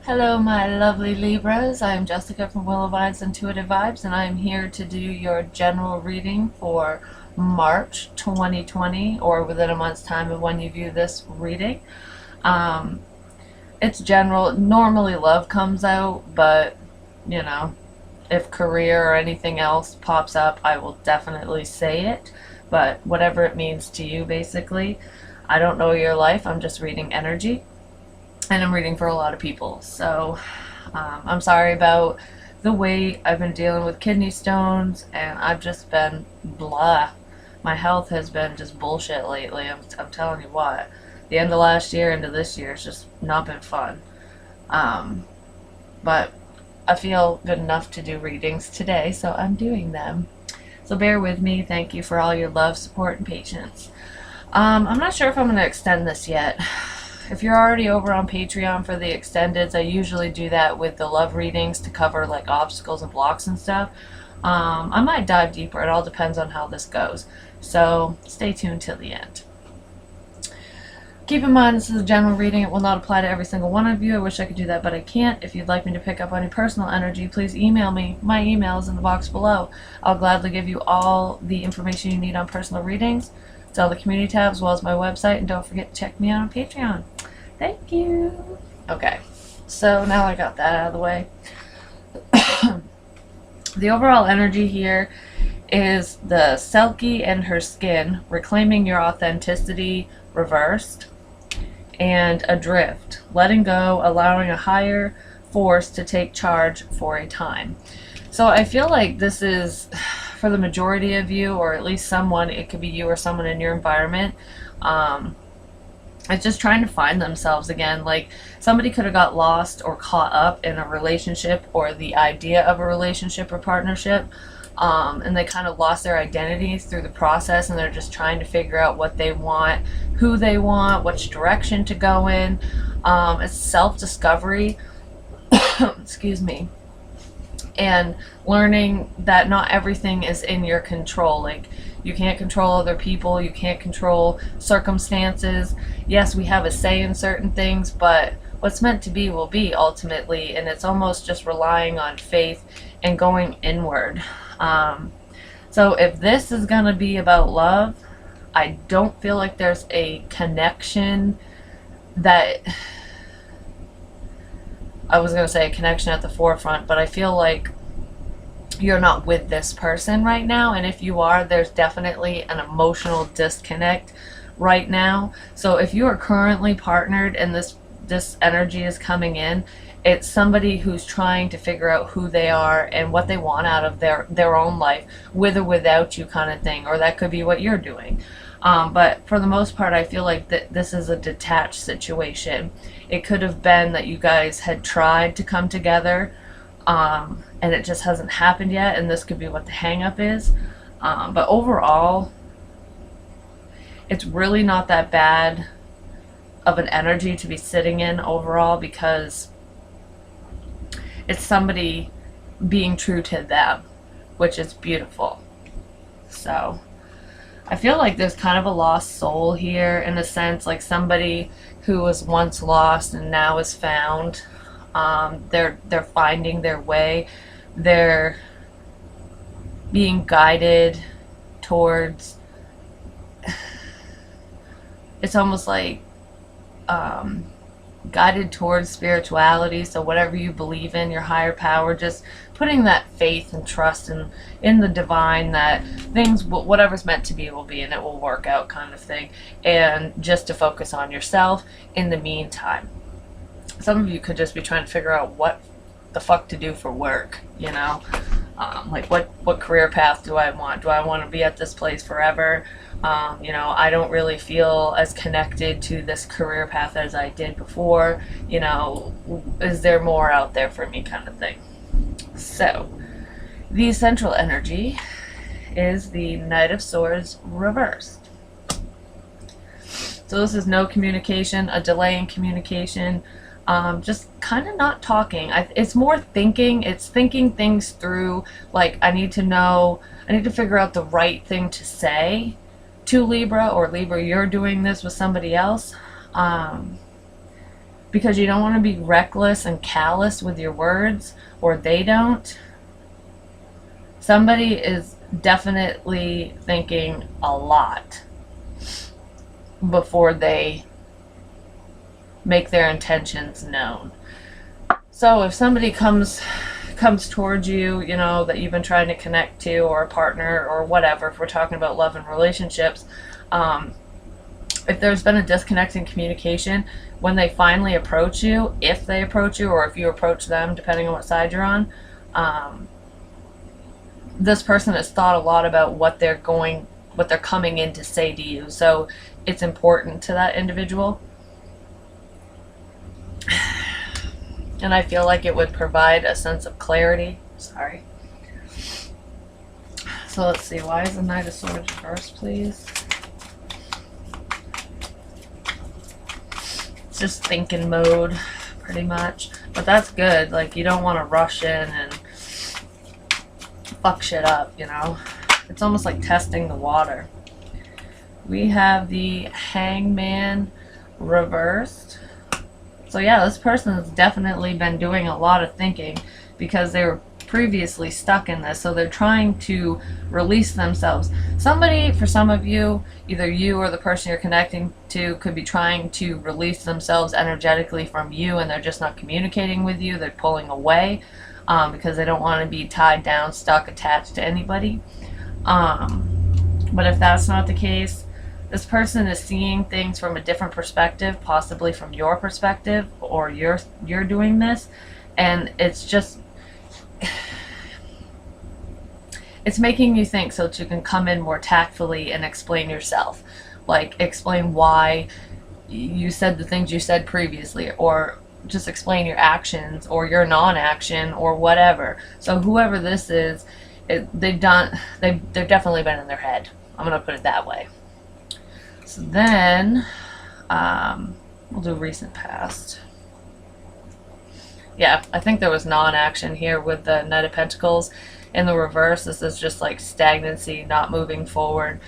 Hello, my lovely Libras. I am Jessica from Willow Vines Intuitive Vibes, and I am here to do your general reading for March 2020, or within a month's time of when you view this reading. Um, it's general. Normally love comes out, but, you know, if career or anything else pops up, I will definitely say it. But whatever it means to you, basically. I don't know your life. I'm just reading energy. And I'm reading for a lot of people. So I'm sorry about the weight. I've been dealing with kidney stones, and I've just been blah. My health has been just bullshit lately. I'm telling you what. The end of last year into this year has just not been fun. But I feel good enough to do readings today, so I'm doing them. So bear with me. Thank you for all your love, support, and patience. I'm not sure if I'm going to extend this yet. If you're already over on Patreon for the extendeds, I usually do that with the love readings to cover like obstacles and blocks and stuff. I might dive deeper. It all depends on how this goes. So stay tuned till the end. Keep in mind, this is a general reading. It will not apply to every single one of you. I wish I could do that, but I can't. If you'd like me to pick up on your personal energy, please email me. My email is in the box below. I'll gladly give you all the information you need on personal readings. It's all the community tab as well as my website, and don't forget to check me out on Patreon. Thank you. Okay, so now I got that out of the way. The overall energy here is the Selkie and her skin, reclaiming your authenticity reversed, and adrift, letting go, allowing a higher force to take charge for a time. So I feel like this is, for the majority of you, or at least someone, it could be you or someone in your environment, it's just trying to find themselves again. Like somebody could have got lost or caught up in a relationship or the idea of a relationship or partnership, and they kind of lost their identity through the process, and they're just trying to figure out what they want, who they want, which direction to go in. It's self-discovery. Excuse me. And learning that not everything is in your control. Like, you can't control other people, you can't control circumstances. Yes, we have a say in certain things, but what's meant to be will be ultimately, and it's almost just relying on faith and going inward. So if this is going to be about love, I don't feel like there's a connection that... I was going to say a connection at the forefront, but I feel like you're not with this person right now, and if you are, there's definitely an emotional disconnect right now. So if you are currently partnered and this energy is coming in, it's somebody who's trying to figure out who they are and what they want out of their own life, with or without you kind of thing, or that could be what you're doing. But for the most part, I feel like that this is a detached situation. It could have been that you guys had tried to come together, and it just hasn't happened yet, and this could be what the hang-up is. But overall, it's really not that bad of an energy to be sitting in overall, because it's somebody being true to them, which is beautiful. So I feel like there's kind of a lost soul here, in a sense, like somebody who was once lost and now is found. They're finding their way. They're being guided towards, it's almost like guided towards spirituality. So whatever you believe in, your higher power, just putting that faith and trust in the divine, that things, whatever's meant to be will be, and it will work out kind of thing, and just to focus on yourself in the meantime. Some of you could just be trying to figure out what the fuck to do for work, you know, like what career path do I want? Do I want to be at this place forever? You know, I don't really feel as connected to this career path as I did before. You know, is there more out there for me, kind of thing. So the central energy is the Knight of Swords reversed. So this is no communication, a delay in communication, just kind of not talking. It's more thinking. It's thinking things through, like, I need to know, I need to figure out the right thing to say to Libra, or Libra, you're doing this with somebody else. because you don't want to be reckless and callous with your words, or they don't. Somebody is definitely thinking a lot before they make their intentions known. So if somebody comes towards you, you know, that you've been trying to connect to, or a partner, or whatever, if we're talking about love and relationships, if there's been a disconnect in communication, when they finally approach you, if they approach you, or if you approach them, depending on what side you're on, this person has thought a lot about what they're coming in to say to you. So it's important to that individual. And I feel like it would provide a sense of clarity. Sorry. So let's see. Why is the Knight of Swords reversed, please? It's just thinking mode, pretty much. But that's good. Like, you don't want to rush in and fuck shit up, you know? It's almost like testing the water. We have the Hangman reversed. So yeah, this person has definitely been doing a lot of thinking because they were previously stuck in this. So they're trying to release themselves. Somebody, for some of you, either you or the person you're connecting to, could be trying to release themselves energetically from you, and they're just not communicating with you. They're pulling away because they don't want to be tied down, stuck, attached to anybody. But if that's not the case, this person is seeing things from a different perspective, possibly from your perspective, or you're doing this, and it's just, it's making you think so that you can come in more tactfully and explain yourself. Like, explain why you said the things you said previously, or just explain your actions or your non-action or whatever. So whoever this is, they've definitely been in their head. I'm gonna put it that way. So then, we'll do recent past. Yeah, I think there was non-action here with the Knight of Pentacles. In the reverse, this is just like stagnancy, not moving forward,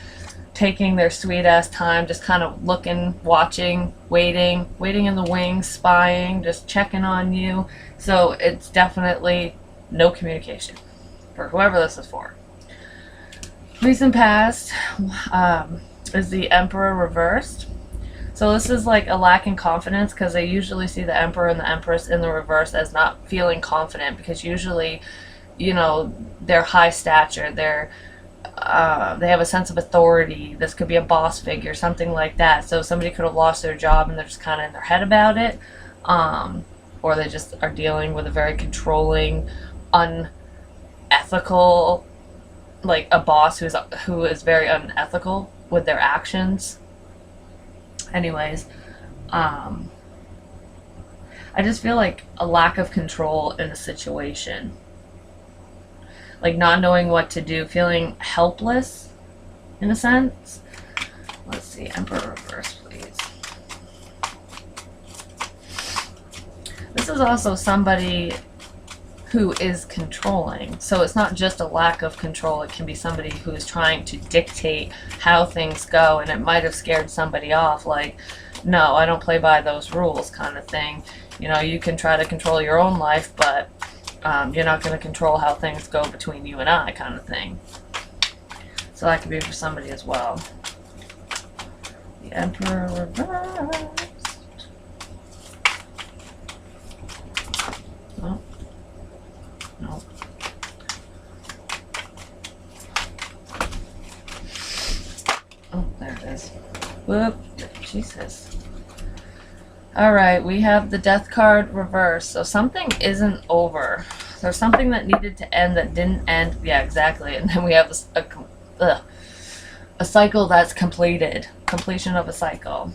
taking their sweet-ass time, just kind of looking, watching, waiting in the wings, spying, just checking on you. So it's definitely no communication for whoever this is for. Recent past, is the Emperor reversed. So this is like a lack in confidence, because they usually see the Emperor and the Empress in the reverse as not feeling confident, because usually, you know, they're high stature, they have a sense of authority. This could be a boss figure, something like that. So somebody could have lost their job and they're just kind of in their head about it, or they just are dealing with a very controlling, unethical, like a boss who is very unethical with their actions. Anyways, I just feel like a lack of control in a situation, like not knowing what to do, feeling helpless in a sense. Let's see, Emperor reverse, please. This is also somebody who is controlling. So it's not just a lack of control, it can be somebody who is trying to dictate how things go, and it might have scared somebody off, like, no, I don't play by those rules kind of thing. You know, you can try to control your own life, but you're not going to control how things go between you and I kind of thing. So that could be for somebody as well. The Emperor reversed. Oh. No. Oh, there it is. Whoop. Jesus. Alright, we have the Death card reversed. So something isn't over. There's something that needed to end that didn't end. Yeah, exactly. And then we have a cycle that's completed. Completion of a cycle.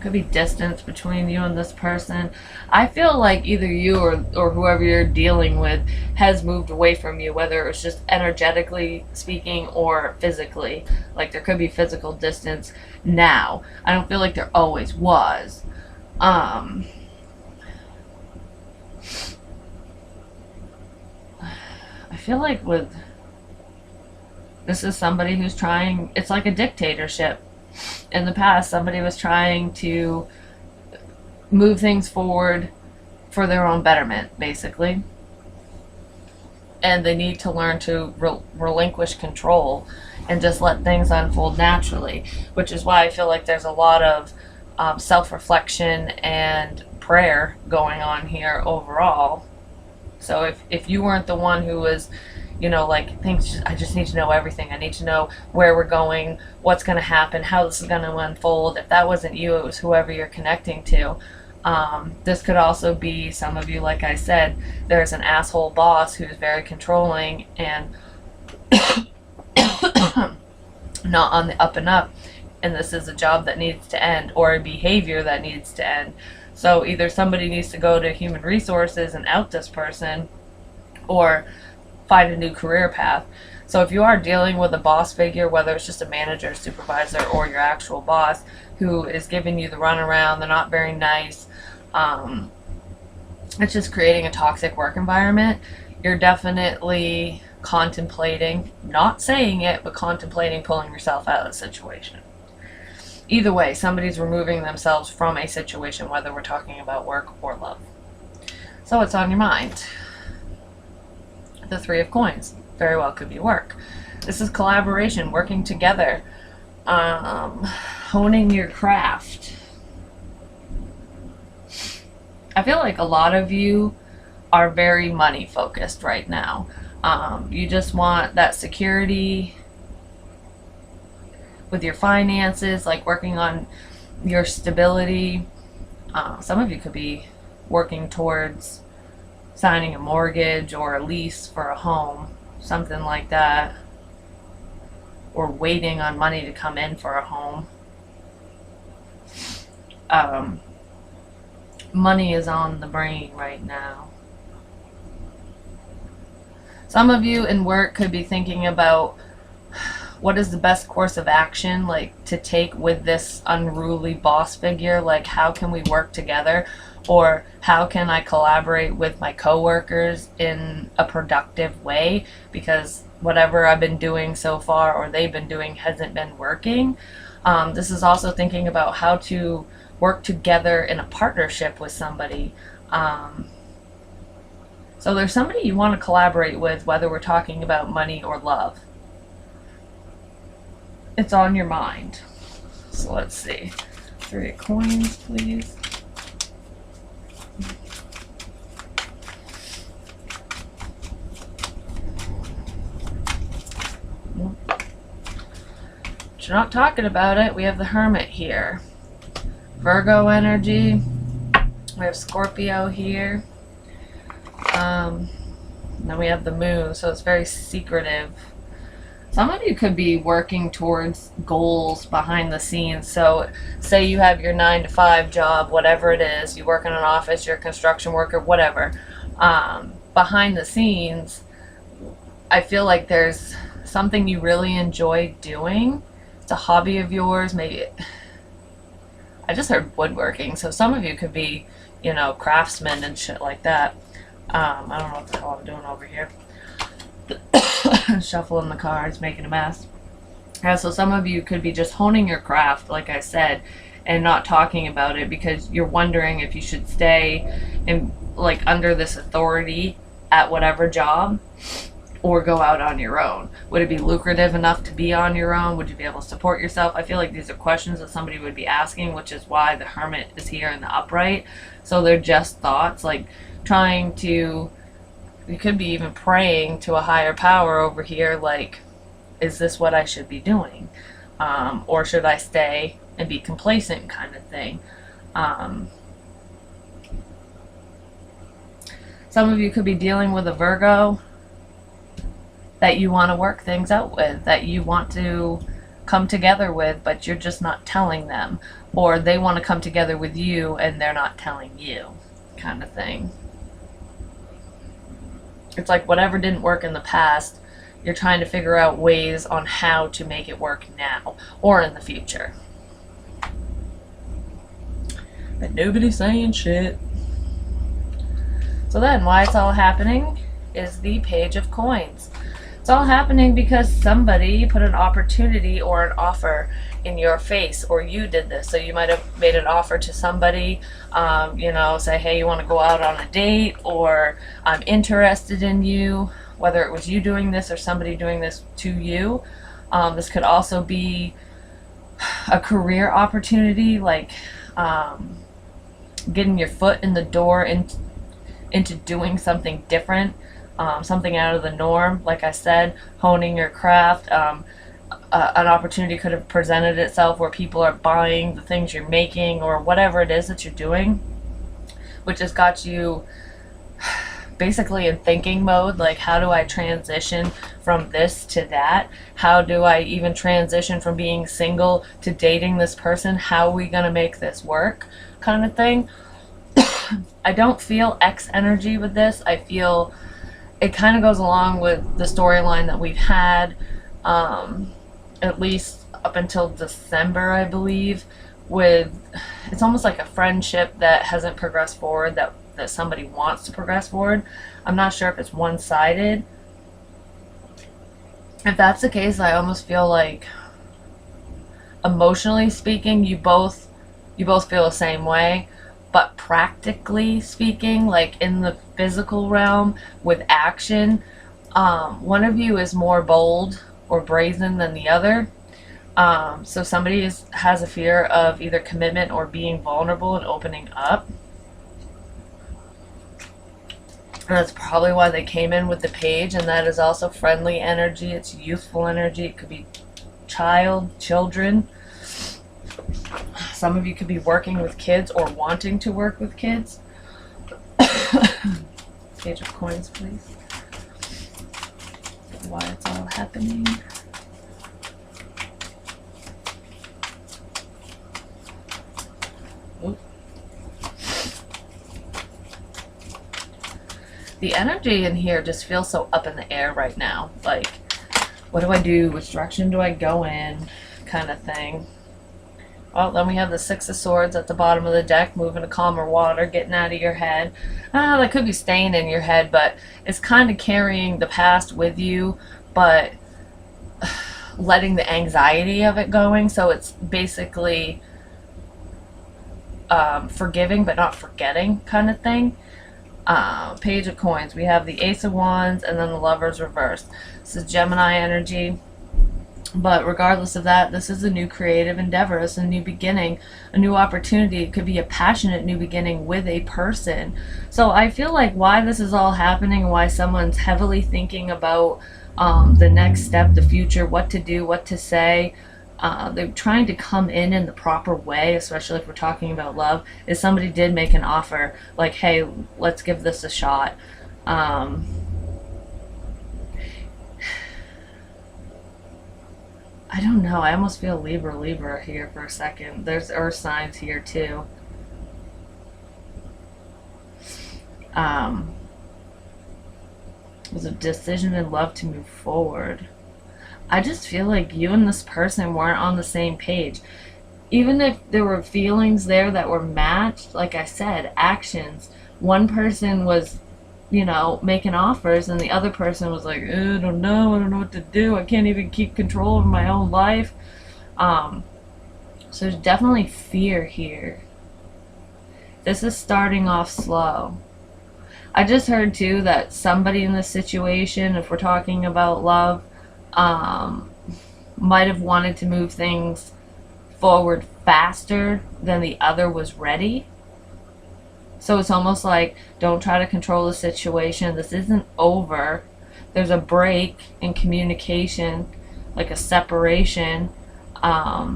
Could be distance between you and this person. I feel like either you or whoever you're dealing with has moved away from you, whether it's just energetically speaking or physically. Like, there could be physical distance now. I don't feel like there always was. I feel like this is somebody who's trying, it's like a dictatorship. In the past, somebody was trying to move things forward for their own betterment, basically. And they need to learn to relinquish control and just let things unfold naturally, which is why I feel like there's a lot of self-reflection and prayer going on here overall. So if you weren't the one who was, you know, like, things, I just need to know everything. I need to know where we're going, what's going to happen, how this is going to unfold. If that wasn't you, it was whoever you're connecting to. This could also be some of you, like I said, there's an asshole boss who's very controlling and not on the up and up, and this is a job that needs to end, or a behavior that needs to end. So either somebody needs to go to human resources and out this person, or find a new career path. So if you are dealing with a boss figure, whether it's just a manager, supervisor, or your actual boss who is giving you the runaround, they're not very nice, it's just creating a toxic work environment, you're definitely contemplating, not saying it, but contemplating pulling yourself out of the situation. Either way, somebody's removing themselves from a situation, whether we're talking about work or love. So what's on your mind? The Three of Coins. Very well could be work. This is collaboration, working together, honing your craft. I feel like a lot of you are very money focused right now. You just want that security with your finances, like working on your stability. Some of you could be working towards signing a mortgage or a lease for a home, something like that, or waiting on money to come in for a home. Money is on the brain right now. Some of you in work could be thinking about what is the best course of action, like, to take with this unruly boss figure. Like, how can we work together, or how can I collaborate with my coworkers in a productive way, because whatever I've been doing so far, or they've been doing, hasn't been working. This is also thinking about how to work together in a partnership with somebody. So there's somebody you want to collaborate with, whether we're talking about money or love. It's on your mind. So let's see. 3 of Coins, please. But you're not talking about it. We have the Hermit here. Virgo energy. We have Scorpio here. And then we have the Moon, so it's very secretive. Some of you could be working towards goals behind the scenes. So say you have your 9-to-5 job, whatever it is, you work in an office, you're a construction worker, whatever. Behind the scenes, I feel like there's something you really enjoy doing. It's a hobby of yours. Maybe, I just heard woodworking, so some of you could be, you know, craftsmen and shit like that. I don't know what the hell I'm doing over here. Shuffling the cards, making a mess. Yeah, so some of you could be just honing your craft, like I said, and not talking about it because you're wondering if you should stay in, like, under this authority at whatever job, or go out on your own. Would it be lucrative enough to be on your own? Would you be able to support yourself? I feel like these are questions that somebody would be asking, which is why the Hermit is here in the upright. So they're just thoughts, like trying to, you could be even praying to a higher power over here, like, is this what I should be doing? Or should I stay and be complacent, kind of thing? Some of you could be dealing with a Virgo that you want to work things out with, that you want to come together with, but you're just not telling them. Or they want to come together with you and they're not telling you, kind of thing. It's like whatever didn't work in the past, you're trying to figure out ways on how to make it work now or in the future. But nobody's saying shit. So then, why it's all happening is the Page of Coins. It's all happening because somebody put an opportunity or an offer in your face, or you did this. So you might have made an offer to somebody, you know, say, hey, you want to go out on a date, or I'm interested in you, whether it was you doing this or somebody doing this to you. This could also be a career opportunity, like getting your foot in the door into doing something different, something out of the norm. Like I said, honing your craft. An opportunity could have presented itself where people are buying the things you're making, or whatever it is that you're doing, which has got you basically in thinking mode, like, how do I transition from this to that? How do I even transition from being single to dating this person? How are we going to make this work, kind of thing. I don't feel X energy with this. I feel it kind of goes along with the storyline that we've had, at least up until December, I believe, with, it's almost like a friendship that hasn't progressed forward, that somebody wants to progress forward. I'm not sure if it's one-sided. If that's the case, I almost feel like, emotionally speaking, you both feel the same way, but practically speaking, like in the physical realm with action, one of you is more bold or brazen than the other. So somebody has a fear of either commitment or being vulnerable and opening up. And that's probably why they came in with the page, and that is also friendly energy. It's youthful energy. It could be children. Some of you could be working with kids or wanting to work with kids. Page of Coins, please. Why it's all happening. Oop. The energy in here just feels so up in the air right now. Like, what do I do? Which direction do I go in? Kind of thing. Well, then we have the Six of Swords at the bottom of the deck, moving to calmer water, getting out of your head. That could be staying in your head, but it's kind of carrying the past with you, but letting the anxiety of it going. So it's basically forgiving but not forgetting, kind of thing. Page of Coins, we have the Ace of Wands and then the Lovers reversed. This is Gemini energy. But regardless of that, this is a new creative endeavor. It's a new beginning, a new opportunity. It could be a passionate new beginning with a person. So I feel like why this is all happening, why someone's heavily thinking about the next step, the future, what to do, what to say. They're trying to come in the proper way, especially if we're talking about love, is somebody did make an offer, like, hey, let's give this a shot. I don't know. I almost feel Libra here for a second. There's earth signs here too. There's a decision in love to move forward. I just feel like you and this person weren't on the same page. Even if there were feelings there that were matched, like I said, actions. One person was, you know, making offers, and the other person was like, I don't know what to do. I can't even keep control of my own life. So there's definitely fear here. This is starting off slow. I just heard too that somebody in this situation, if we're talking about love, might have wanted to move things forward faster than the other was ready. So it's almost like, don't try to control the situation. This isn't over. There's a break in communication, like a separation at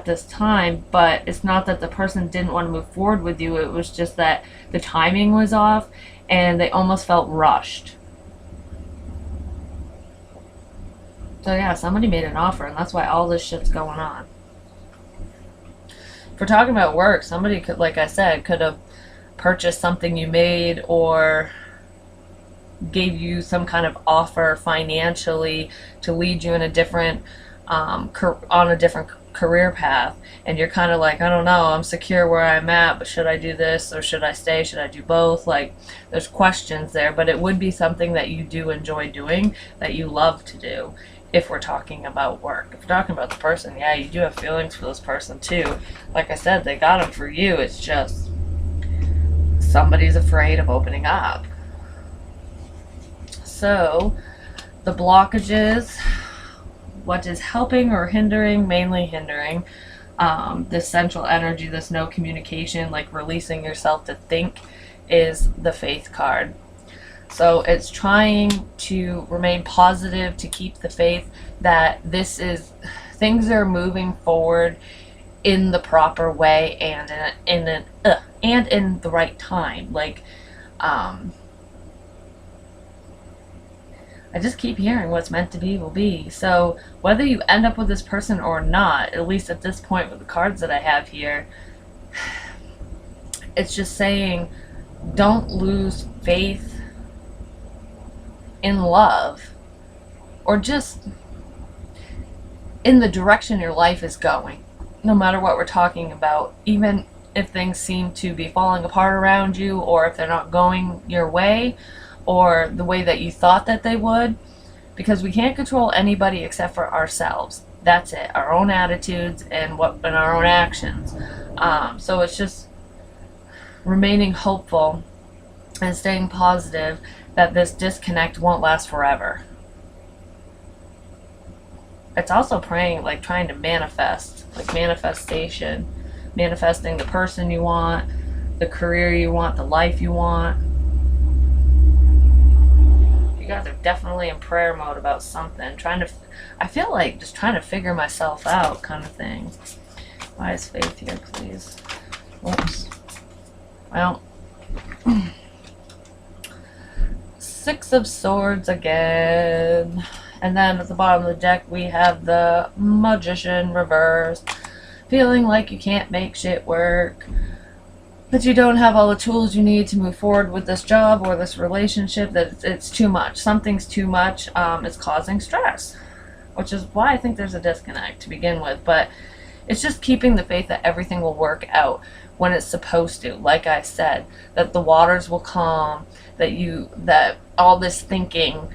this time. But it's not that the person didn't want to move forward with you. It was just that the timing was off and they almost felt rushed. So yeah, somebody made an offer, and that's why all this shit's going on. If we're talking about work, somebody could, like I said, could have purchased something you made or gave you some kind of offer financially to lead you in a different, on a different career path. And you're kind of like, I don't know, I'm secure where I'm at, but should I do this or should I stay? Should I do both? Like, there's questions there, but it would be something that you do enjoy doing, that you love to do. if we're talking about work. If we're talking about the person, yeah, you do have feelings for this person too. Like I said, they got them for you. It's just somebody's afraid of opening up. So the blockages, what is helping or hindering, mainly hindering, this central energy, this no communication, like releasing yourself to think, is the Faith card. So it's trying to remain positive, to keep the faith that things are moving forward in the proper way and in the right time. Like, I just keep hearing what's meant to be will be. So whether you end up with this person or not, at least at this point with the cards that I have here, it's just saying don't lose faith in love, or just in the direction your life is going, no matter what we're talking about. Even if things seem to be falling apart around you, or if they're not going your way or the way that you thought that they would, because we can't control anybody except for ourselves. That's it, our own attitudes and our own actions. So it's just remaining hopeful and staying positive that this disconnect won't last forever. It's also praying, like trying to manifest, like manifestation, manifesting the person you want, the career you want, the life you want. You guys are definitely in prayer mode about something. I feel like just trying to figure myself out kind of thing. Why is Faith here, please? Whoops. Well, Six of Swords again. And then at the bottom of the deck we have the Magician reversed. Feeling like you can't make shit work, that you don't have all the tools you need to move forward with this job or this relationship, that it's too much. Something's too much. It's causing stress, which is why I think there's a disconnect to begin with. But it's just keeping the faith that everything will work out when it's supposed to. Like I said, that the waters will calm, that all this thinking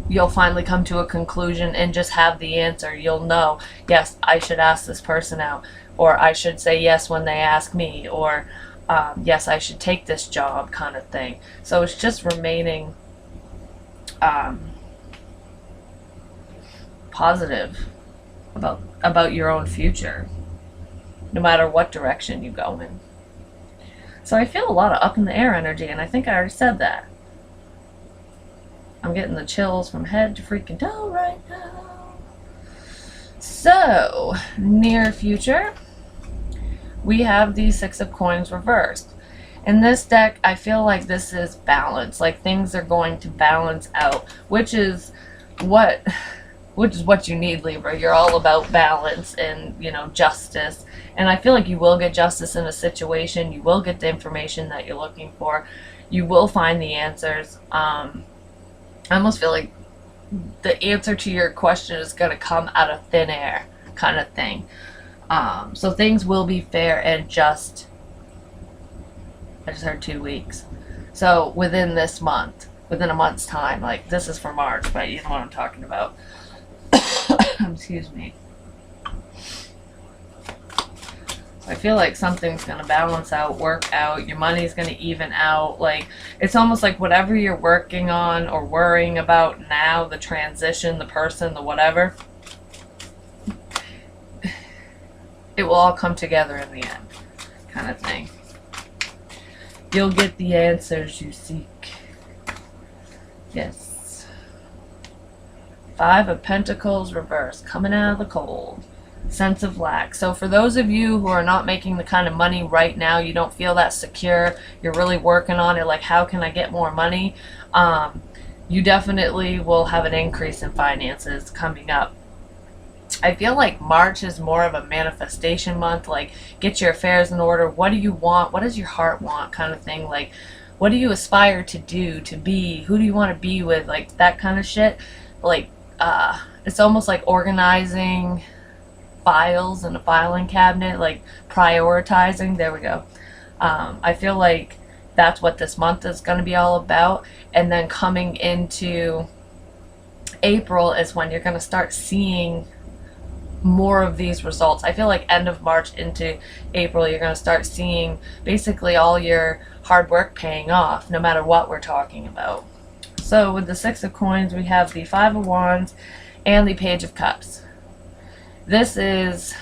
you'll finally come to a conclusion and just have the answer. You'll know, yes, I should ask this person out, or I should say yes when they ask me, or yes, I should take this job, kind of thing. So it's just remaining positive about your own future, no matter what direction you go in. So I feel a lot of up in the air energy, and I think I already said that. I'm getting the chills from head to freaking toe right now. So, near future, we have the Six of Coins reversed. In this deck, I feel like this is balance. Like things are going to balance out, which is what you need, Libra. You're all about balance and, justice. And I feel like you will get justice in a situation. You will get the information that you're looking for. You will find the answers. I almost feel like the answer to your question is going to come out of thin air, kind of thing. So things will be fair and just. I just heard 2 weeks. So within this month, within a month's time, like this is for March, but you know what I'm talking about. Excuse me. I feel like something's going to balance out, work out, your money's going to even out. Like, it's almost like whatever you're working on or worrying about now, the transition, the person, the whatever, it will all come together in the end, kind of thing. You'll get the answers you seek. Yes. Five of Pentacles reversed, coming out of the cold. Sense of lack. So for those of you who are not making the kind of money right now, you don't feel that secure, you're really working on it, like how can I get more money, you definitely will have an increase in finances coming up. I feel like March is more of a manifestation month, like get your affairs in order. What do you want? What does your heart want, kind of thing. Like what do you aspire to do, to be? Who do you want to be with? Like that kind of shit. Like it's almost like organizing files in a filing cabinet, like prioritizing. There we go. I feel like that's what this month is going to be all about. And then coming into April is when you're going to start seeing more of these results. I feel like end of March into April, you're going to start seeing basically all your hard work paying off, no matter what we're talking about. So with the Six of Coins, we have the Five of Wands and the Page of Cups. This is,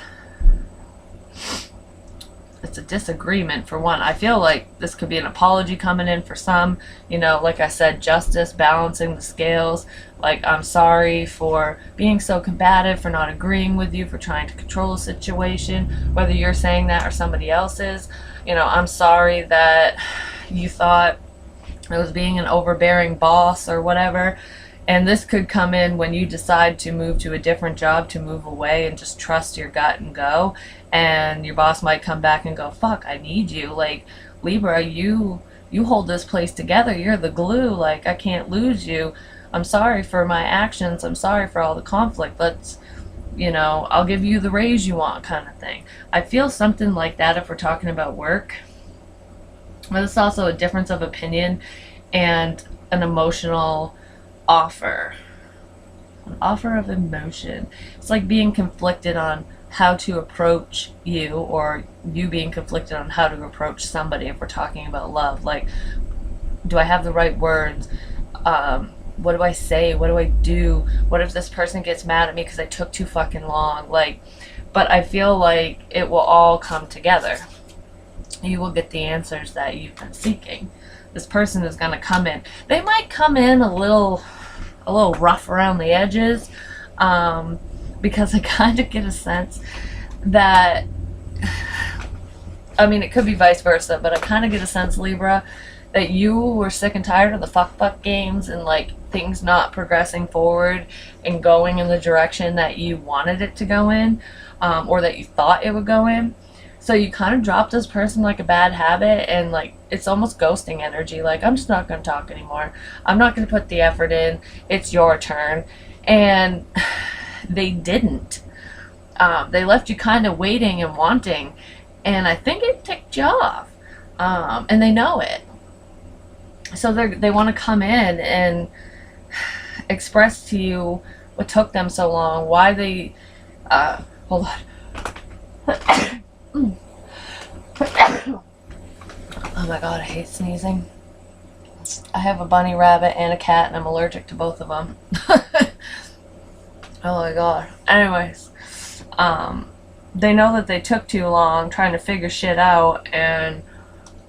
it's a disagreement for one. I feel like this could be an apology coming in for some, you know, like I said, justice, balancing the scales. Like, I'm sorry for being so combative, for not agreeing with you, for trying to control a situation, whether you're saying that or somebody else is. You know, I'm sorry that you thought I was being an overbearing boss or whatever. And this could come in when you decide to move to a different job, to move away and just trust your gut and go. And your boss might come back and go, fuck, I need you. Like, Libra, you hold this place together. You're the glue. Like, I can't lose you. I'm sorry for my actions. I'm sorry for all the conflict. Let's, you know, I'll give you the raise you want, kind of thing. I feel something like that if we're talking about work. But it's also a difference of opinion and an emotional offer. An offer of emotion. It's like being conflicted on how to approach you, or you being conflicted on how to approach somebody if we're talking about love. Like, do I have the right words? What do I say? What do I do? What if this person gets mad at me because I took too fucking long? Like, but I feel like it will all come together. You will get the answers that you've been seeking. This person is going to come in. They might come in a little rough around the edges, because I kind of get a sense that, I mean, it could be vice versa, but I kind of get a sense, Libra, that you were sick and tired of the fuck games and like things not progressing forward and going in the direction that you wanted it to go in, or that you thought it would go in. So you kind of dropped this person like a bad habit, and like it's almost ghosting energy. Like, I'm just not going to talk anymore. I'm not going to put the effort in. It's your turn. And they didn't. They left you kind of waiting and wanting, and I think it ticked you off. And they know it. So they want to come in and express to you what took them so long, why they, hold on. Oh my god, I hate sneezing. I have a bunny rabbit and a cat, and I'm allergic to both of them. Oh my god. Anyways, they know that they took too long trying to figure shit out, and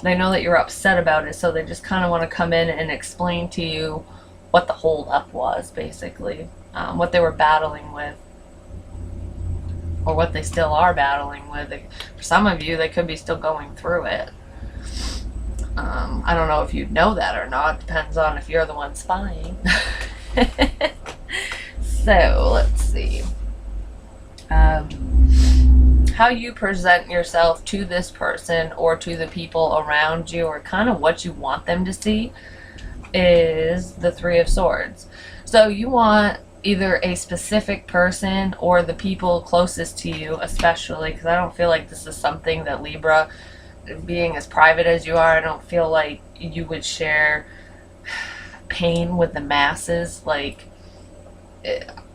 they know that you're upset about it, so they just kind of want to come in and explain to you what the hold up was, basically. What they were battling with, or what they still are battling with. For some of you, they could be still going through it. I don't know if you know that or not. Depends on if you're the one spying. So, let's see. How you present yourself to this person or to the people around you, or kind of what you want them to see, is the Three of Swords. So you want either a specific person or the people closest to you, especially, because I don't feel like this is something that Libra, being as private as you are, I don't feel like you would share pain with the masses. Like,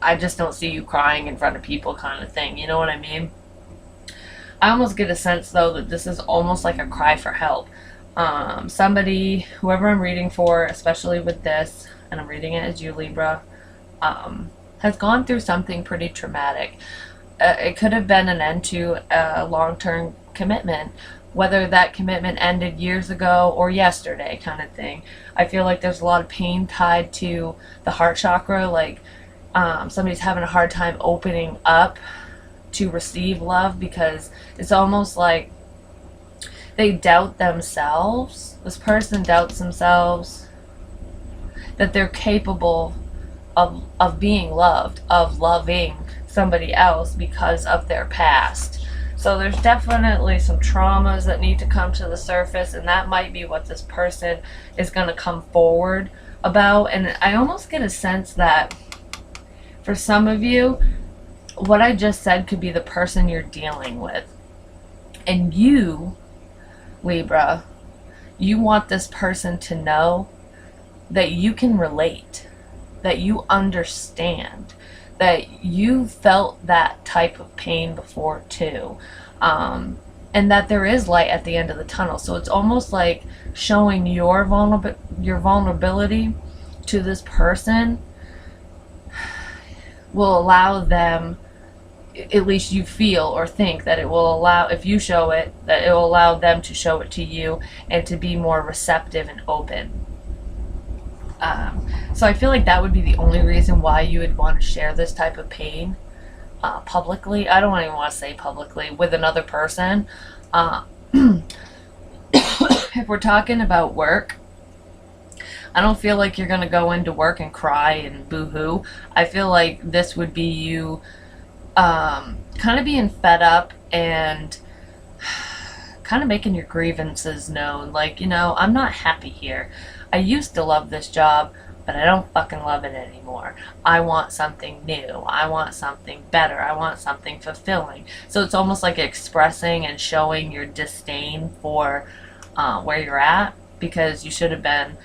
I just don't see you crying in front of people, kind of thing, you know what I mean? I almost get a sense, though, that this is almost like a cry for help. Somebody, whoever I'm reading for, especially with this, and I'm reading it as you, Libra, has gone through something pretty traumatic. It could have been an end to a long-term commitment, whether that commitment ended years ago or yesterday, kind of thing. I feel like there's a lot of pain tied to the heart chakra, like somebody's having a hard time opening up to receive love, because it's almost like they doubt themselves. This person doubts themselves that they're capable of being loved, of loving somebody else because of their past. So there's definitely some traumas that need to come to the surface, and that might be what this person is going to come forward about. And I almost get a sense that for some of you, what I just said could be the person you're dealing with. And you, Libra, you want this person to know that you can relate. that you understand, that you felt that type of pain before too, and that there is light at the end of the tunnel. So it's almost like showing your vulnerability to this person will allow them, at least you feel or think that it will allow, if you show it, that it will allow them to show it to you and to be more receptive and open. So I feel like that would be the only reason why you would want to share this type of pain publicly. I don't even want to say publicly, with another person. If we're talking about work, I don't feel like you're going to go into work and cry and boo-hoo. I feel like this would be you kind of being fed up and kind of making your grievances known. Like, you know, I'm not happy here. I used to love this job, but I don't fucking love it anymore. I want something new. I want something better. I want something fulfilling. So it's almost like expressing and showing your disdain for where you're at, because you should have been,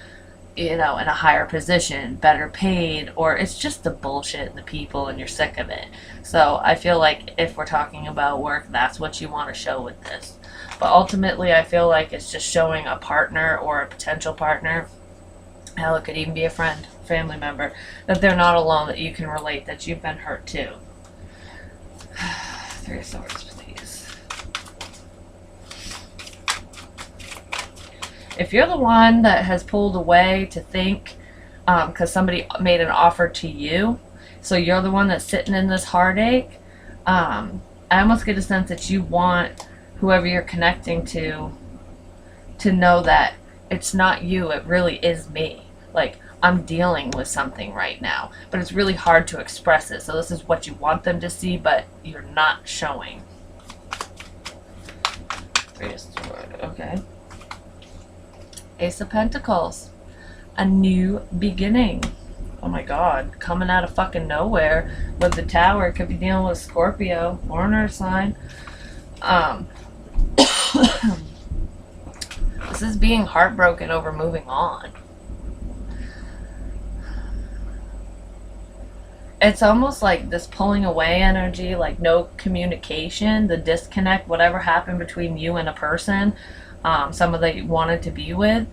you know, in a higher position, better paid, or it's just the bullshit and the people and you're sick of it. So I feel like if we're talking about work, that's what you want to show with this. But ultimately, I feel like it's just showing a partner or a potential partner, hell, it could even be a friend, family member, that they're not alone, that you can relate, that you've been hurt too. Three of Swords, please. If you're the one that has pulled away to think, because somebody made an offer to you, so you're the one that's sitting in this heartache, I almost get a sense that you want whoever you're connecting to know that it's not you, it really is me. Like, I'm dealing with something right now, but it's really hard to express it. So this is what you want them to see, but you're not showing. Three of Swords, okay. Ace of Pentacles, a new beginning. Oh my God, coming out of fucking nowhere with the Tower. Could be dealing with Scorpio or an Earth sign. This is being heartbroken over moving on. It's almost like this pulling away energy, like no communication, the disconnect, whatever happened between you and a person, someone that you wanted to be with.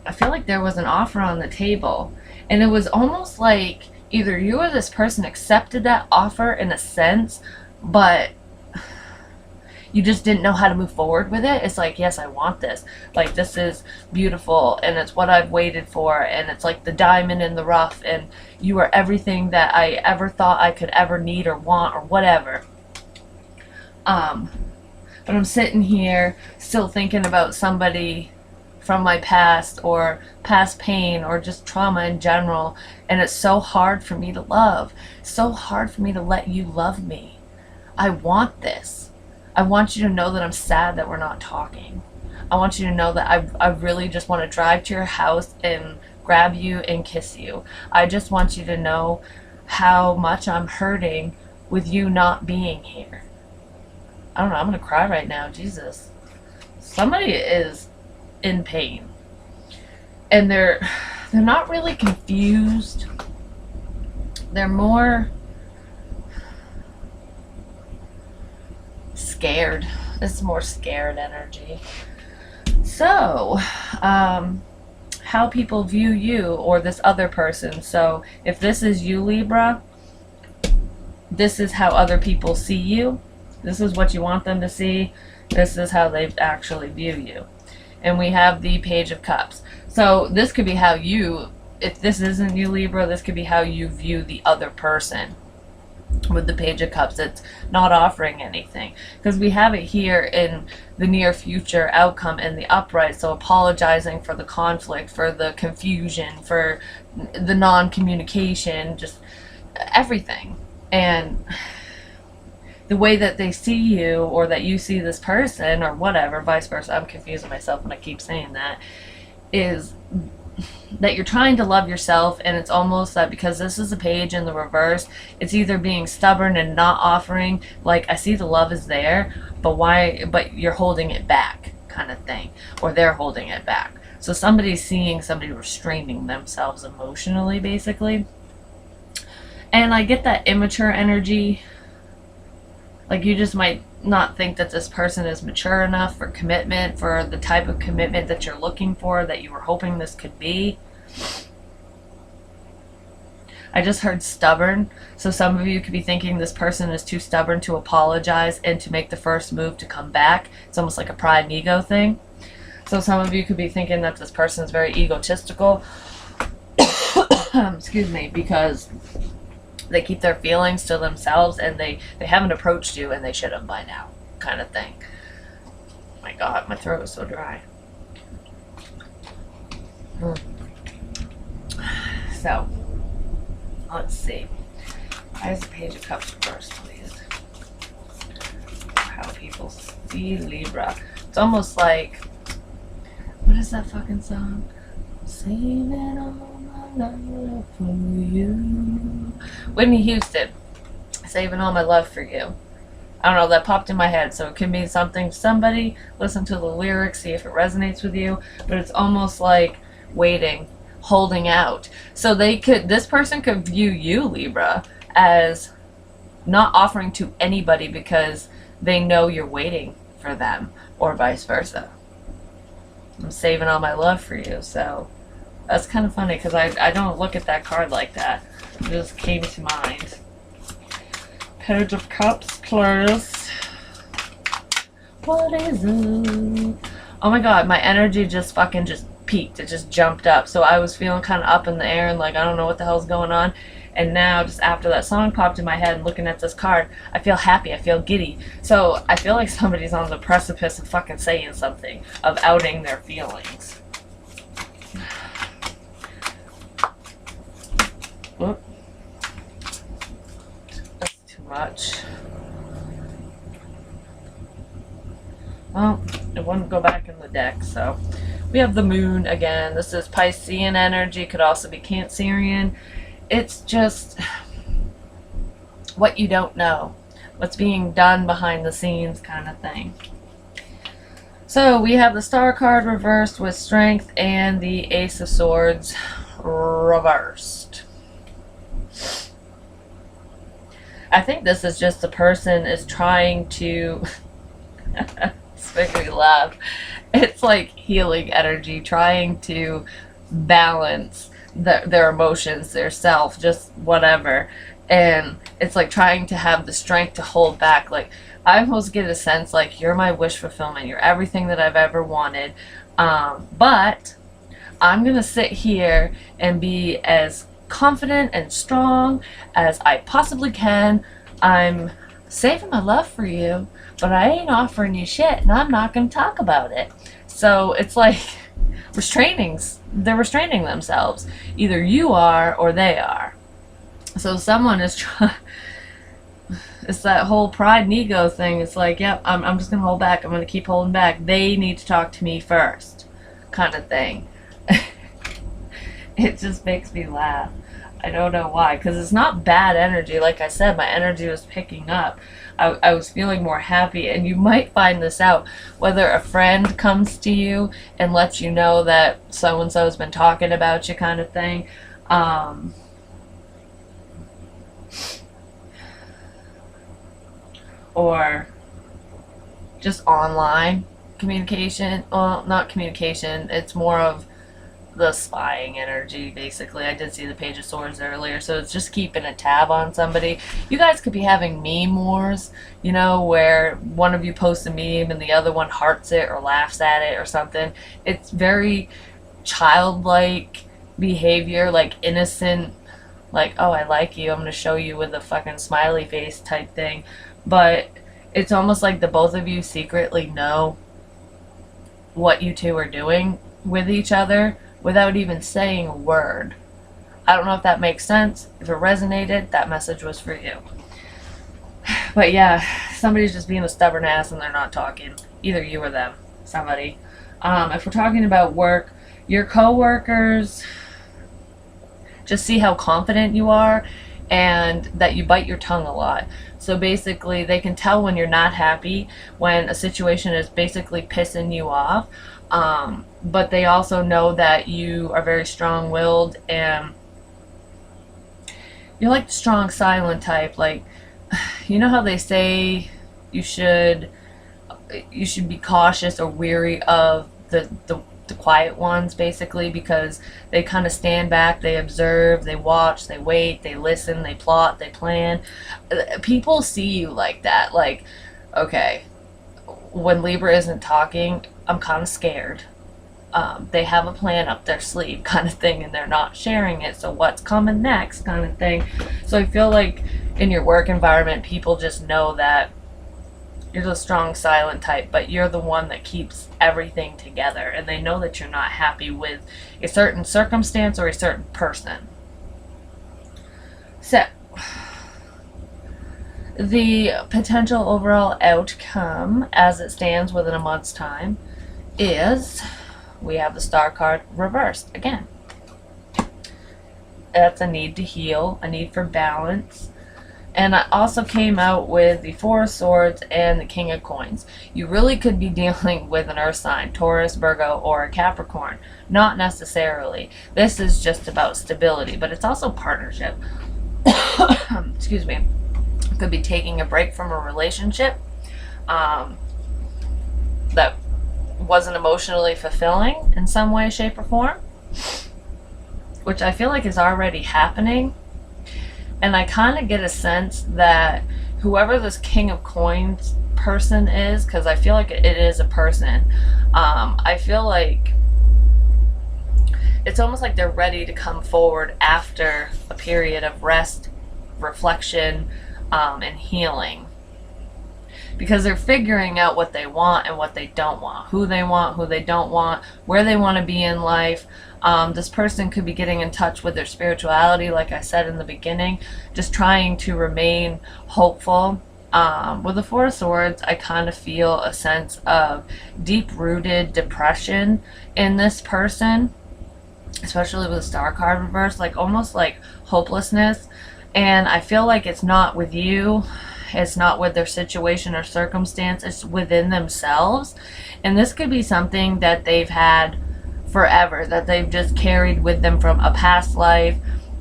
I feel like there was an offer on the table, and it was almost like either you or this person accepted that offer in a sense, but you just didn't know how to move forward with it. It's like, yes, I want this. Like, this is beautiful, and it's what I've waited for, and it's like the diamond in the rough, and you are everything that I ever thought I could ever need or want or whatever. But I'm sitting here still thinking about somebody from my past, or past pain, or just trauma in general, and it's so hard for me to love. So hard for me to let you love me. I want this. I want you to know that I'm sad that we're not talking. I want you to know that I really just want to drive to your house and grab you and kiss you. I just want you to know how much I'm hurting with you not being here. I don't know, I'm going to cry right now. Jesus. Somebody is in pain. And they're not really confused. They're more scared. This is more scared energy. So, how people view you or this other person. So, if this is you, Libra, this is how other people see you. This is what you want them to see. This is how they actually view you. And we have the Page of Cups. So, this could be how you, if this isn't you, Libra, this could be how you view the other person. With the Page of Cups, it's not offering anything, because we have it here in the near future outcome in the upright. So apologizing for the conflict, for the confusion, for the non-communication, just everything. And the way that they see you, or that you see this person, or whatever, vice versa, I'm confusing myself when I keep saying that, is that you're trying to love yourself, and it's almost that because this is a page in the reverse, it's either being stubborn and not offering, like, I see the love is there, but why, but you're holding it back, kind of thing, or they're holding it back. So somebody's seeing somebody restraining themselves emotionally, basically. And I get that immature energy. Like, you just might not think that this person is mature enough for commitment, for the type of commitment that you're looking for, that you were hoping this could be. I just heard stubborn. So some of you could be thinking this person is too stubborn to apologize and to make the first move to come back. It's almost like a pride and ego thing. So some of you could be thinking that this person is very egotistical. Excuse me, because they keep their feelings to themselves and they haven't approached you and they should have by now, kind of thing. My God, my throat is so dry. So, let's see. Why is the Page of Cups first, please? How people see Libra. It's almost like, what is that fucking song? Saving all my love for you. Whitney Houston. Saving all my love for you. I don't know, that popped in my head, so it could mean something to somebody. Listen to the lyrics, see if it resonates with you. But it's almost like waiting, holding out. So this person could view you, Libra, as not offering to anybody because they know you're waiting for them, or vice versa. I'm saving all my love for you. So that's kind of funny because I don't look at that card like that. It just came to mind. Page of Cups, please. What is it? Oh my God, my energy just peaked. It just jumped up. So I was feeling kind of up in the air and like, I don't know what the hell's going on. And now, just after that song popped in my head and looking at this card, I feel happy. I feel giddy. So I feel like somebody's on the precipice of fucking saying something, of outing their feelings. Whoop. That's too much. Well, it wouldn't go back in the deck, so we have the moon again. This is Piscean energy, could also be Cancerian. It's just what you don't know, what's being done behind the scenes kind of thing. So we have the Star card reversed with Strength and the Ace of Swords reversed. I think this is just the person is trying to it's making me laugh. It's like healing energy, trying to balance their emotions, their self, just whatever. And it's like trying to have the strength to hold back. Like, I almost get a sense like you're my wish fulfillment. You're everything that I've ever wanted. But I'm going to sit here and be as confident and strong as I possibly can. I'm saving my love for you, but I ain't offering you shit, and I'm not going to talk about it. So it's like they're restraining themselves. Either you are or they are. So someone is trying. It's that whole pride and ego thing. It's like, yep, I'm just going to hold back. I'm going to keep holding back. They need to talk to me first, kind of thing. It just makes me laugh. I don't know why, because it's not bad energy. Like I said, my energy was picking up. I was feeling more happy, and you might find this out, whether a friend comes to you and lets you know that so-and-so has been talking about you, kind of thing. Or just online communication. Well, not communication. It's more of the spying energy, basically. I did see the Page of Swords earlier, so it's just keeping a tab on somebody. You guys could be having meme wars, you know, where one of you posts a meme and the other one hearts it or laughs at it or something. It's very childlike behavior, like innocent, like, oh, I like you, I'm gonna show you with a fucking smiley face type thing. But it's almost like the both of you secretly know what you two are doing with each other without even saying a word. I don't know if that makes sense. If it resonated, that message was for you. But yeah, somebody's just being a stubborn ass and they're not talking. Either you or them. Somebody. If we're talking about work, your co-workers, just see how confident you are and that you bite your tongue a lot. So basically they can tell when you're not happy, when a situation is basically pissing you off, but they also know that you are very strong-willed, and you're like the strong silent type. Like, you know how they say you should be cautious or weary of the quiet ones, basically, because they kind of stand back, they observe, they watch, they wait, they listen, they plot, they plan. People see you like that. Like, okay, when Libra isn't talking, I'm kind of scared. They have a plan up their sleeve, kind of thing, and they're not sharing it, so what's coming next, kind of thing. So I feel like in your work environment, people just know that you're the strong silent type, but you're the one that keeps everything together, and they know that you're not happy with a certain circumstance or a certain person. So the potential overall outcome as it stands within a month's time is we have the Star card reversed again. That's a need to heal, a need for balance. And I also came out with the Four of Swords and the King of Coins. You really could be dealing with an earth sign, Taurus, Virgo, or a Capricorn. Not necessarily. This is just about stability, but it's also partnership. Excuse me. Could be taking a break from a relationship that wasn't emotionally fulfilling in some way, shape, or form, which I feel like is already happening. And I kind of get a sense that whoever this King of Coins person is, because I feel like it is a person, I feel like it's almost like they're ready to come forward after a period of rest, reflection, and healing. Because they're figuring out what they want and what they don't want, who they don't want, where they want to be in life. This person could be getting in touch with their spirituality, like I said in the beginning, just trying to remain hopeful. With the Four of Swords, I kind of feel a sense of deep-rooted depression in this person, especially with the Star card reversed, like almost like hopelessness. And I feel like it's not with you. It's not with their situation or circumstance. It's within themselves. And this could be something that they've had forever, that they've just carried with them from a past life,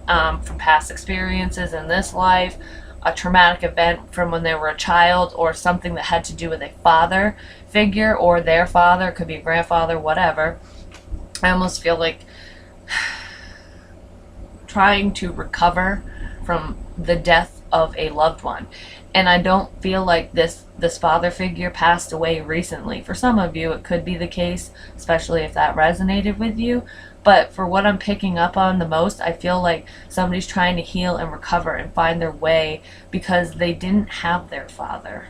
from past experiences in this life, a traumatic event from when they were a child, or something that had to do with a father figure or their father. It could be a grandfather, whatever. I almost feel like trying to recover from the death of a loved one. And I don't feel like this father figure passed away recently. For some of you, it could be the case, especially if that resonated with you. But for what I'm picking up on the most, I feel like somebody's trying to heal and recover and find their way because they didn't have their father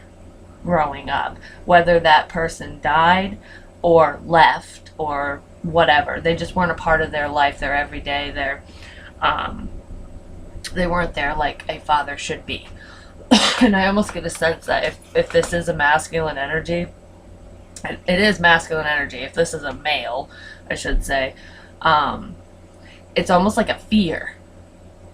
growing up. Whether that person died or left or whatever. They just weren't a part of their life, their everyday, they weren't there like a father should be. And I almost get a sense that if this is a masculine energy, it is masculine energy. If this is a male, I should say, it's almost like a fear.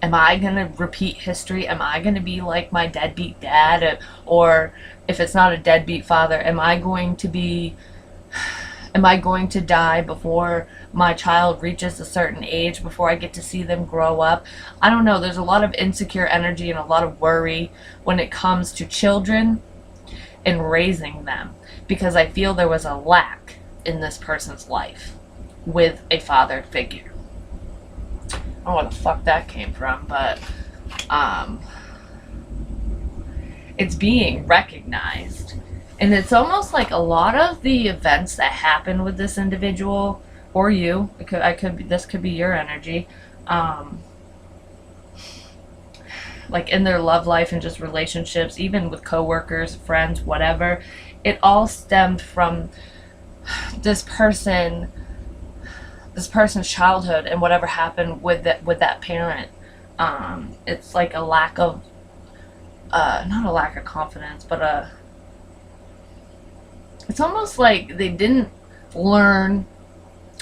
Am I going to repeat history? Am I going to be like my deadbeat dad? Or if it's not a deadbeat father, am I going to die before my child reaches a certain age, before I get to see them grow up? I don't know. There's a lot of insecure energy and a lot of worry when it comes to children and raising them, because I feel there was a lack in this person's life with a father figure. I don't know where the fuck that came from, but it's being recognized. And it's almost like a lot of the events that happen with this individual, or you, this could be your energy, like in their love life and just relationships, even with coworkers, friends, whatever, it all stemmed from this person's childhood and whatever happened with that parent. It's like a lack of, not a lack of confidence, but it's almost like they didn't learn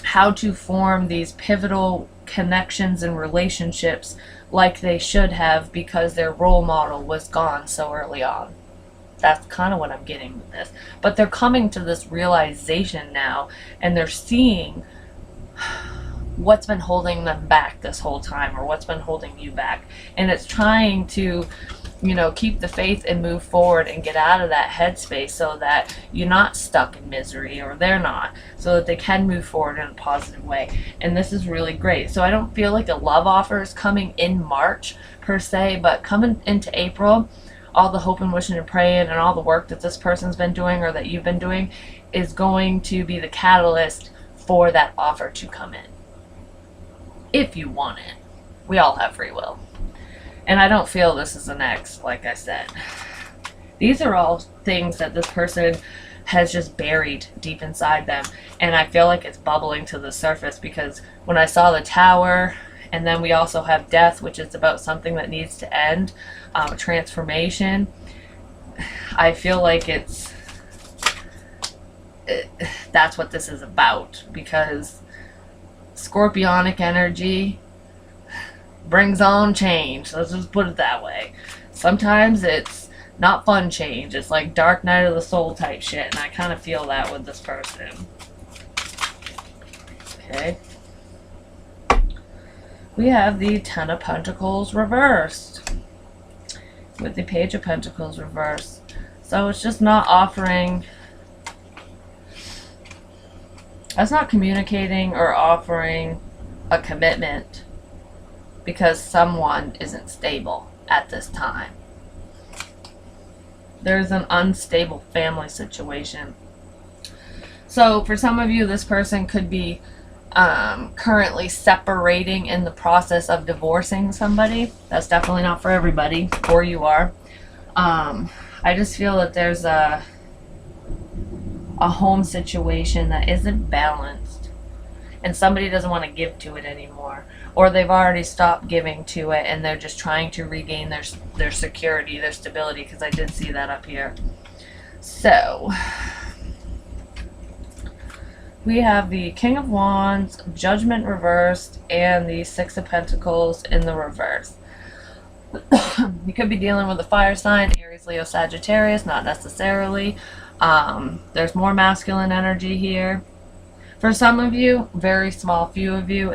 how to form these pivotal connections and relationships like they should have because their role model was gone so early on. That's kind of what I'm getting with this. But they're coming to this realization now, and they're seeing what's been holding them back this whole time, or what's been holding you back. And it's trying to, you know, keep the faith and move forward and get out of that headspace so that you're not stuck in misery, or they're not, so that they can move forward in a positive way. And this is really great. So I don't feel like a love offer is coming in March per se, but coming into April, all the hope and wishing and praying and all the work that this person's been doing, or that you've been doing, is going to be the catalyst for that offer to come in. If you want it. We all have free will. And I don't feel this is an ex, like I said. These are all things that this person has just buried deep inside them. And I feel like it's bubbling to the surface, because when I saw the Tower, and then we also have Death, which is about something that needs to end, transformation, I feel like that's what this is about, because Scorpionic energy brings on change. Let's just put it that way. Sometimes it's not fun change. It's like Dark Night of the Soul type shit, and I kind of feel that with this person. Okay. We have the Ten of Pentacles reversed with the Page of Pentacles reversed. So it's just not offering, that's not communicating or offering a commitment, because someone isn't stable at this time. There's an unstable family situation. So for some of you, this person could be currently separating, in the process of divorcing somebody. That's definitely not for everybody, or you are. I just feel that there's a home situation that isn't balanced, and somebody doesn't want to give to it anymore, or they've already stopped giving to it and they're just trying to regain their security, their stability, because I did see that up here. So we have the King of Wands, Judgment reversed, and the Six of Pentacles in the reverse. You could be dealing with a fire sign, Aries, Leo, Sagittarius, not necessarily. There's more masculine energy here. For some of you, very small few of you,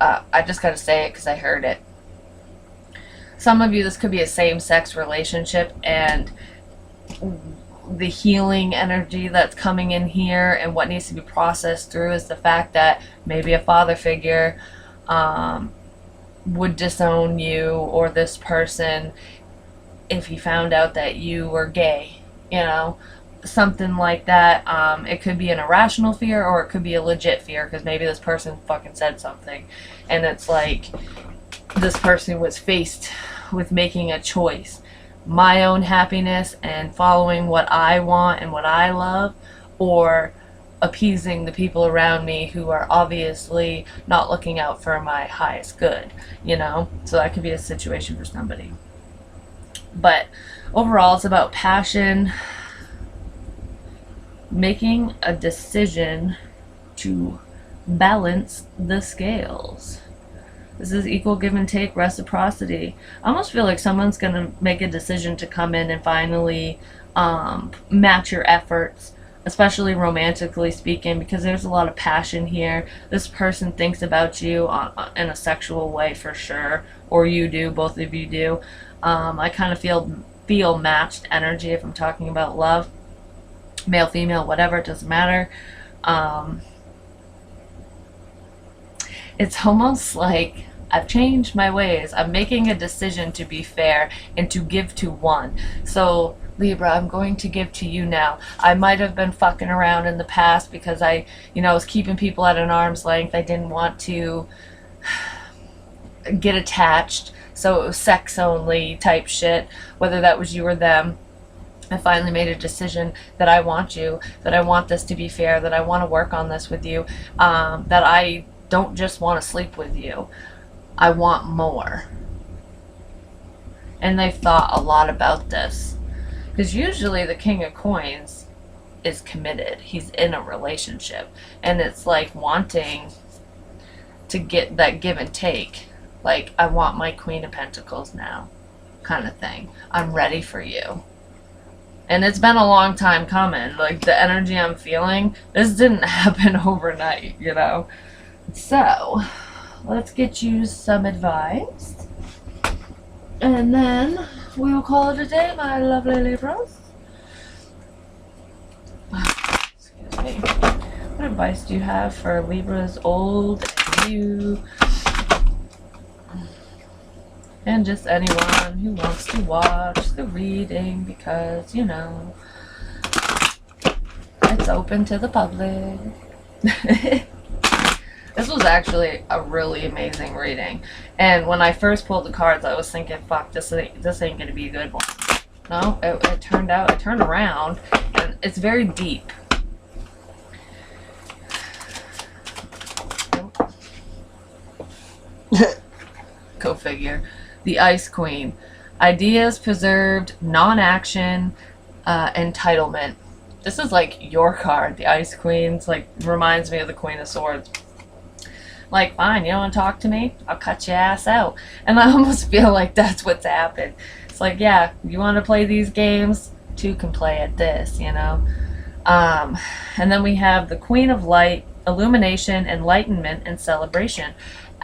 I just gotta say it because I heard it. Some of you, this could be a same-sex relationship, and the healing energy that's coming in here and what needs to be processed through is the fact that maybe a father figure would disown you, or this person, if he found out that you were gay, you know, something like that. It could be an irrational fear, or it could be a legit fear, because maybe this person fucking said something, and it's like this person was faced with making a choice: my own happiness and following what I want and what I love, or appeasing the people around me who are obviously not looking out for my highest good, you know? So that could be a situation for somebody. But overall, it's about passion, making a decision to balance the scales. This is equal give and take, reciprocity. I almost feel like someone's going to make a decision to come in and finally match your efforts, especially romantically speaking, because there's a lot of passion here. This person thinks about you in a sexual way for sure, or you do, both of you do. I kind of feel matched energy if I'm talking about love. Male, female, whatever, it doesn't matter. It's almost like I've changed my ways. I'm making a decision to be fair and to give to one. So Libra, I'm going to give to you now. I might have been fucking around in the past because I was keeping people at an arm's length. I didn't want to get attached, so it was sex only type shit, whether that was you or them. I finally made a decision that I want you, that I want this to be fair, that I want to work on this with you, that I don't just want to sleep with you. I want more. And they've thought a lot about this. Because usually the King of Coins is committed. He's in a relationship. And it's like wanting to get that give and take. Like, I want my Queen of Pentacles now, kind of thing. I'm ready for you. And it's been a long time coming. Like, the energy I'm feeling, this didn't happen overnight, you know? So, let's get you some advice. And then we will call it a day, my lovely Libras. Excuse me. What advice do you have for Libras old and new? And just anyone who wants to watch the reading, because, you know, it's open to the public. This was actually a really amazing reading. And when I first pulled the cards, I was thinking, fuck, this ain't going to be a good one. No, it turned around, and it's very deep. Go figure. The Ice Queen. Ideas preserved, non-action, entitlement. This is like your card, the Ice Queen's like reminds me of the Queen of Swords. Like, fine, you don't want to talk to me? I'll cut your ass out. And I almost feel like that's what's happened. It's like, yeah, you want to play these games? Two can play at this, you know? And then we have the Queen of Light, illumination, enlightenment, and celebration.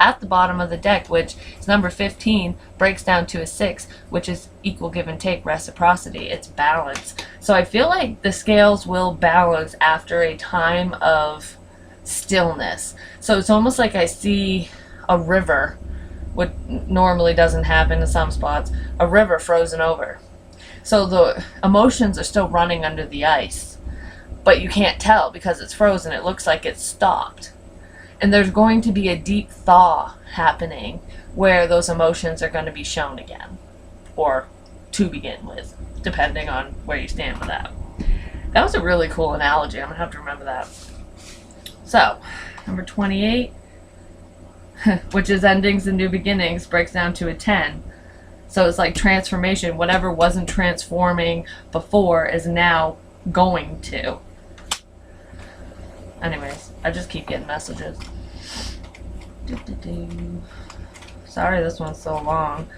At the bottom of the deck, which is number 15, breaks down to a 6, which is equal give and take, reciprocity. It's balance. So I feel like the scales will balance after a time of stillness. So it's almost like I see a river, what normally doesn't happen in some spots, a river frozen over. So the emotions are still running under the ice, but you can't tell because it's frozen. It looks like it's stopped. And there's going to be a deep thaw happening where those emotions are going to be shown again, or to begin with, depending on where you stand with that. That was a really cool analogy. I'm going to have to remember that. So, number 28, which is endings and new beginnings, breaks down to a 10. So it's like transformation. Whatever wasn't transforming before is now going to. Anyways, I just keep getting messages. Sorry this one's so long.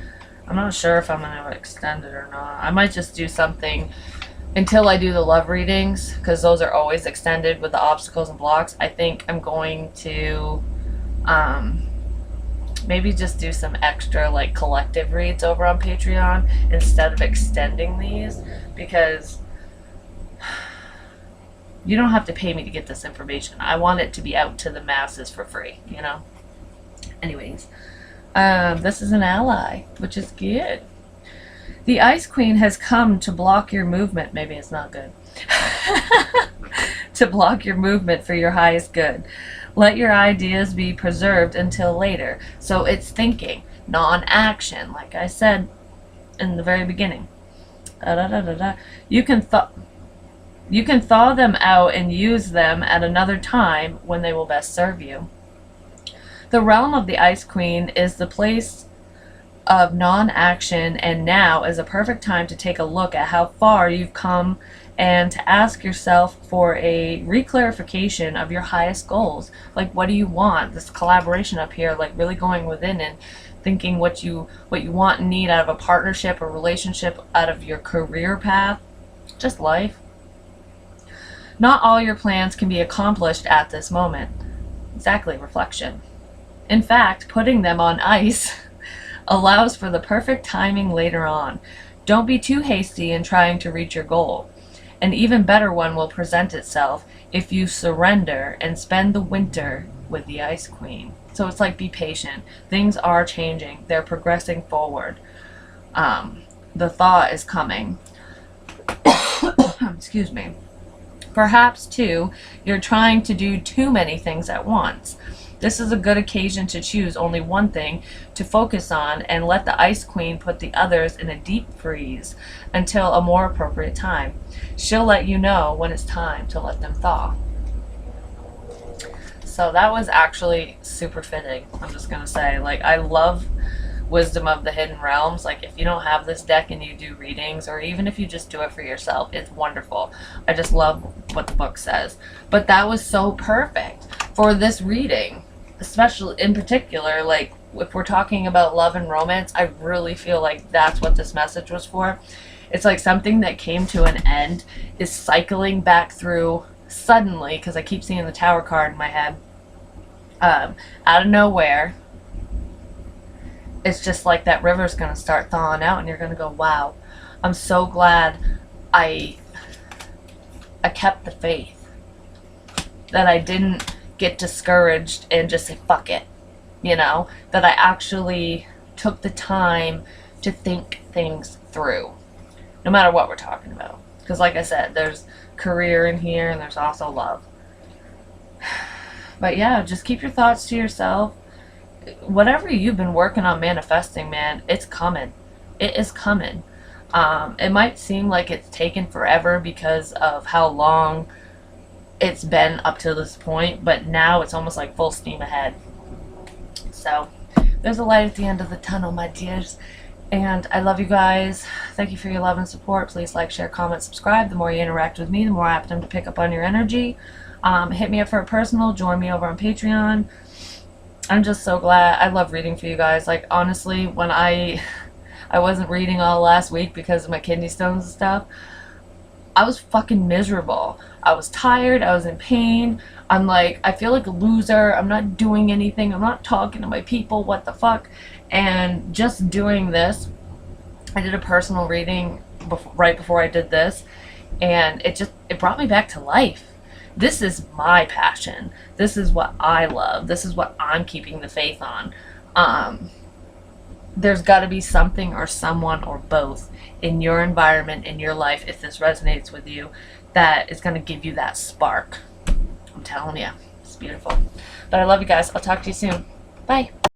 I'm not sure if I'm going to extend it or not. I might just do something until I do the love readings, because those are always extended with the obstacles and blocks. I think I'm going to maybe just do some extra like collective reads over on Patreon instead of extending these, because you don't have to pay me to get this information. I want it to be out to the masses for free, you know? Anyways, this is an ally, which is good. The Ice Queen has come to block your movement. Maybe it's not good. To block your movement for your highest good. Let your ideas be preserved until later. So it's thinking, non-action, like I said in the very beginning. You can thaw them out and use them at another time when they will best serve you. The realm of the Ice Queen is the place of non-action, and now is a perfect time to take a look at how far you've come and to ask yourself for a reclarification of your highest goals. Like, what do you want? This collaboration up here, like really going within and thinking what you want and need out of a partnership or relationship, out of your career path, just life. Not all your plans can be accomplished at this moment. Exactly, reflection. In fact, putting them on ice allows for the perfect timing later on. Don't be too hasty in trying to reach your goal. An even better one will present itself if you surrender and spend the winter with the Ice Queen. So it's like, be patient. Things are changing. They're progressing forward. The thaw is coming. Excuse me. Perhaps, too, you're trying to do too many things at once. This is a good occasion to choose only one thing to focus on and let the Ice Queen put the others in a deep freeze until a more appropriate time. She'll let you know when it's time to let them thaw. So that was actually super fitting, I'm just going to say. Like, I love Wisdom of the Hidden Realms. Like, if you don't have this deck and you do readings, or even if you just do it for yourself, it's wonderful. I just love what the book says. But that was so perfect for this reading. especially in particular, like if we're talking about love and romance, I really feel like that's what this message was for. It's like something that came to an end is cycling back through suddenly, because I keep seeing the Tower card in my head, out of nowhere. It's just like that river's going to start thawing out, and you're going to go, wow, I'm so glad I kept the faith, that I didn't get discouraged and just say fuck it, you know, that I actually took the time to think things through, no matter what we're talking about. Because like I said, there's career in here and there's also love. But yeah, just keep your thoughts to yourself. Whatever you've been working on manifesting, man, it's coming. It is coming. It might seem like it's taken forever because of how long it's been up to this point, but now it's almost like full steam ahead. So there's a light at the end of the tunnel, my dears, and I love you guys. Thank you for your love and support. Please like, share, comment, subscribe. The more you interact with me, the more apt I'm to pick up on your energy. Hit me up for a personal, join me over on Patreon. I'm just so glad. I love reading for you guys. Like, honestly, when I wasn't reading all last week because of my kidney stones and stuff, I was fucking miserable. I was tired. I was in pain. I'm like, I feel like a loser. I'm not doing anything. I'm not talking to my people. What the fuck? And just doing this, I did a personal reading right before I did this, and it brought me back to life. This is my passion. This is what I love. This is what I'm keeping the faith on. There's got to be something or someone or both in your environment, in your life, if this resonates with you, that is going to give you that spark. I'm telling you, it's beautiful. But I love you guys. I'll talk to you soon. Bye.